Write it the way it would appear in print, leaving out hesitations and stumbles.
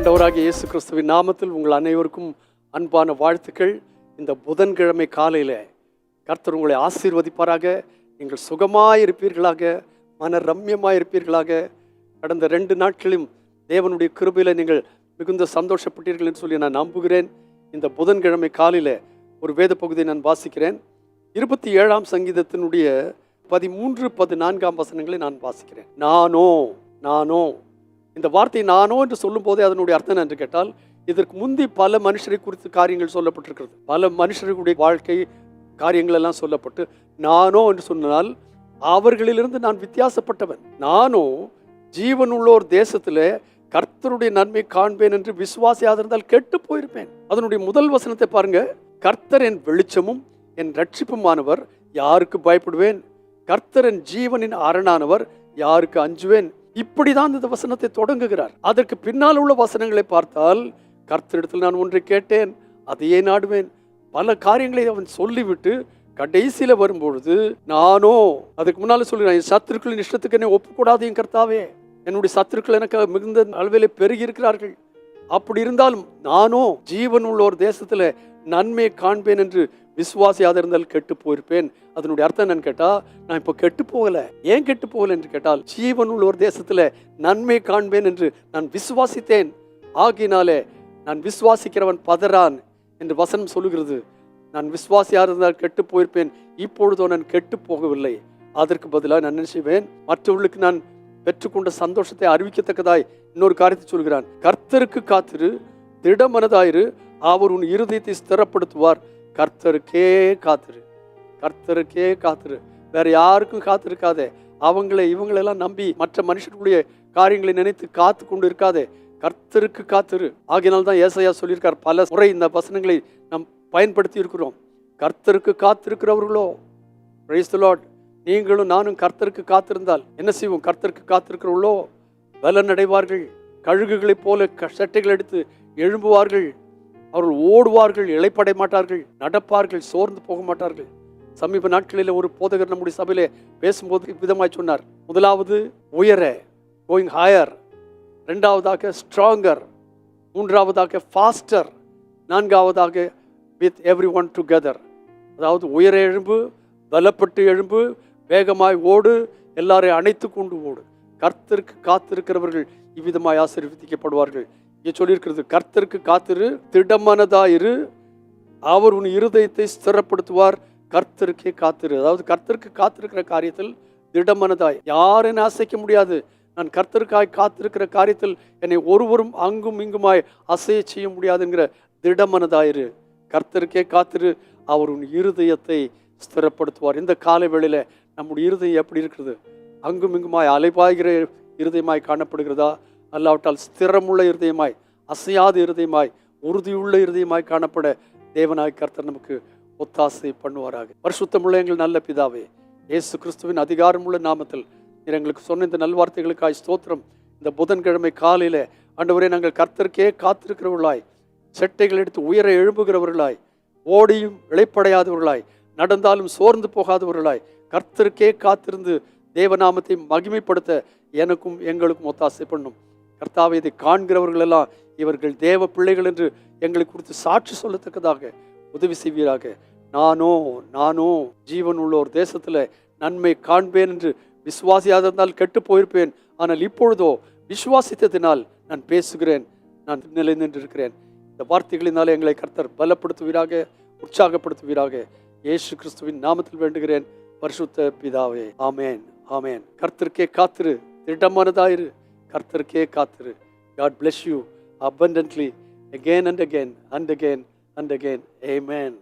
ஆண்டவராகிய இயேசு கிறிஸ்துவின் நாமத்தில் உங்கள் அனைவருக்கும் அன்பான வாழ்த்துக்கள். இந்த புதன்கிழமை காலையில் கர்த்தர் உங்களை ஆசீர்வதிப்பாராக. நீங்கள் சுகமாயிருப்பீர்களாக, மன ரம்யமாயிருப்பீர்களாக. கடந்த 2 நாட்களிலும் தேவனுடைய கிருபையில் நீங்கள் மிகுந்த சந்தோஷப்பட்டீர்கள் என்று சொல்லி நான் நம்புகிறேன். இந்த புதன்கிழமை காலையில் ஒரு வேத பகுதியை நான் வாசிக்கிறேன். 27ஆம் சங்கீதத்தினுடைய 13, 14 வசனங்களை நான் வாசிக்கிறேன். நானோ இந்த வார்த்தை நானோ என்று சொல்லும் போதே அதனுடைய அர்த்தம் என்று கேட்டால், இதற்கு முந்தி பல மனுஷரை குறித்து காரியங்கள் சொல்லப்பட்டிருக்கிறது. பல மனுஷர்களுடைய வாழ்க்கை காரியங்கள் எல்லாம் சொல்லப்பட்டு நானோ என்று சொன்னால் அவர்களிலிருந்து நான் வித்தியாசப்பட்டவன். நானோ ஜீவனுள்ளோர் தேசத்தில் கர்த்தருடைய நன்மை காண்பேன் என்று விசுவாசியாக இருந்தால் கெட்டு போயிருப்பேன். அதனுடைய முதல் வசனத்தை பாருங்க. கர்த்தர் என் வெளிச்சமும் என் ரட்சிப்புமானவர், யாருக்கு பயப்படுவேன்? கர்த்தர் என் ஜீவனின் அரணானவர், யாருக்கு அஞ்சுவேன்? இப்படிதான் இந்த வசனத்தை தொடங்குகிறார். அதற்கு பின்னால் உள்ள வசனங்களை பார்த்தால், கர்த்தரிடத்தில் நான் ஒன்றை கேட்டேன், அதையே நாடுவேன். பல காரியங்களை அவன் சொல்லிவிட்டு கடைசியில வரும்பொழுது நானோ, அதுக்கு முன்னால சொல்லுறேன், என் சத்துருக்களின் இஷ்டத்துக்கு என்னை ஒப்புக்கூடாது என் கர்த்தாவே. என்னுடைய சத்துருக்கள் எனக்கு மிகுந்த அளவிலே பெருகி இருக்கிறார்கள். அப்படி இருந்தாலும் நானோ ஜீவன் உள்ள ஒரு தேசத்துல நன்மையை காண்பேன் என்று விசுவாசியாக இருந்தால் கெட்டு போயிருப்பேன். அதனுடைய அர்த்தம் என்னன்னு கேட்டா, நான் இப்போ கெட்டு போகல. ஏன் கெட்டு போகல என்று கேட்டால், ஜீவன் உள்ள ஒரு தேசத்துல நன்மை காண்பேன் என்று நான் விசுவாசித்தேன். ஆகினாலே நான் விசுவாசிக்கிறவன் பதறான் என்று வசனம் சொல்லுகிறது. நான் விசுவாசியாக இருந்தால் கெட்டு போயிருப்பேன். இப்பொழுதோ நான் கெட்டு போகவில்லை. அதற்கு பதிலாக நான் என்ன செய்வேன்? மற்றவர்களுக்கு நான் பெற்றுக்கொண்ட சந்தோஷத்தை அறிவிக்கத்தக்கதாய் இன்னொரு காரியத்தை சொல்கிறான். கர்த்தருக்கு காத்திரு, திடமனதாயிரு, அவர் உன் இருதயத்தை ஸ்திரப்படுத்துவார். கர்த்தருக்கே காத்திரு, கர்த்தருக்கே காத்திரு. வேற யாருக்கும் காத்திருக்காதே. இவங்களெல்லாம் நம்பி மற்ற மனுஷர்களுடைய காரியங்களை நினைத்து காத்து கொண்டு இருக்காதே. கர்த்தருக்கு காத்திரு. ஆகினால்தான் ஏசாயா சொல்லியிருக்கார். பல முறை இந்த வசனங்களை நாம் பயன்படுத்தி இருக்கிறோம். கர்த்தருக்கு காத்திருக்கிறவர்களோ, பிரைஸ் தி லார்ட், நீங்களும் நானும் கர்த்தருக்கு காத்திருந்தால் என்ன செய்வோம்? கர்த்தருக்கு காத்திருக்கிறவர்களோ பலன் அடைவார்கள். கழுகுகளைப் போல சட்டைகள் எடுத்து எழும்புவார்கள். அவர்கள் ஓடுவார்கள், இளைப்படை மாட்டார்கள், நடப்பார்கள், சோர்ந்து போக மாட்டார்கள். சமீப நாட்களில் ஒரு போதகர் நம்முடைய சபையிலே பேசும்போது விதமாய் சொன்னார். முதலாவது உயர, கோயிங் ஹையர். 2வதாக ஸ்ட்ராங்கர். 3வதாக ஃபாஸ்டர். 4வதாக வித் எவ்ரி ஒன் டுகெதர். அதாவது உயர எழும்பு, பலப்பட்டு எழும்பு, வேகமாய் ஓடு, எல்லாரையும் அணைத்து கொண்டு ஓடு. கர்த்தருக்கு காத்திருக்கிறவர்கள் இவ்விதமாய் ஆசீர்வதிக்கப்படுவார்கள். இங்கே சொல்லியிருக்கிறது, கர்த்தருக்கு காத்திரு, திடமனதாயிரு, அவர் உன் இருதயத்தை ஸ்திரப்படுத்துவார். கர்த்தருக்கே காத்திரு. அதாவது கர்த்தருக்கு காத்திருக்கிற காரியத்தில் திடமனதாய். யாரும் அசைக்க முடியாது. நான் கர்த்தருக்காய் காத்திருக்கிற காரியத்தில் என்னை ஒருவரும் அங்கும் இங்குமாய் அசைய செய்ய முடியாதுங்கிற திடமனதாயிரு. கர்த்தருக்கே காத்திரு, அவர் உன் இருதயத்தை ஸ்திரப்படுத்துவார். இந்த காலை வேளையில நம்முடைய இருதயம் எப்படி இருக்கிறது? அங்கும் இங்குமாய் அலைபாய்கிற இருதயமாய் காணப்படுகிறதா? அல்லாவிட்டால் ஸ்திரமுள்ள இருதயமாய், அசையாத இருதயமாய், உறுதியுள்ள இருதயமாய் காணப்பட தேவனாய் கர்த்தர் நமக்கு ஒத்தாசை பண்ணுவாராக. பரிசுத்தமுள்ள எங்கள் நல்ல பிதாவே, இயேசு கிறிஸ்துவின் அதிகாரமுள்ள நாமத்தில் எங்களுக்கு சொன்ன இந்த நல்வார்த்தைகளுக்காய் ஸ்தோத்திரம். இந்த புதன்கிழமை காலையில ஆண்டவரே, நாங்கள் கர்த்தருக்கே காத்திருக்கிறவர்களாய், செட்டைகள் எடுத்து உயர எழும்புகிறவர்களாய், ஓடியும் இளைப்படையாதவர்களாய், நடந்தாலும் சோர்ந்து போகாதவர்களாய், கர்த்தருக்கே காத்திருந்து தேவநாமத்தை மகிமைப்படுத்த எனக்கும் எங்களுக்கும் ஒத்தாசை பண்ணும். கர்த்தாவை, இதை காண்கிறவர்கள் எல்லாம் இவர்கள் தேவ பிள்ளைகள் என்று எங்களை குறித்து சாட்சி சொல்லத்தக்கதாக உதவி செய்வீராக. நானோ ஜீவன் உள்ள ஒரு தேசத்துல நன்மை காண்பேன் என்று விசுவாசியாக இருந்தால் கெட்டு போயிருப்பேன். ஆனால் இப்பொழுதோ விசுவாசித்ததினால் நான் பேசுகிறேன், நான் நிலை நின்றிருக்கிறேன். இந்த வார்த்தைகளினாலே எங்களை கர்த்தர் பலப்படுத்துவீராக, உற்சாகப்படுத்துவீராக. இயேசு கிறிஸ்துவின் நாமத்தில் வேண்டுகிறேன் பரிசுத்த பிதாவே, ஆமேன், ஆமேன். கர்த்தருக்கே காத்திரு, திடமானதாயிரு, கர்த்தருக்கே காத்திரு. God bless you abundantly again and again and again and again. Amen.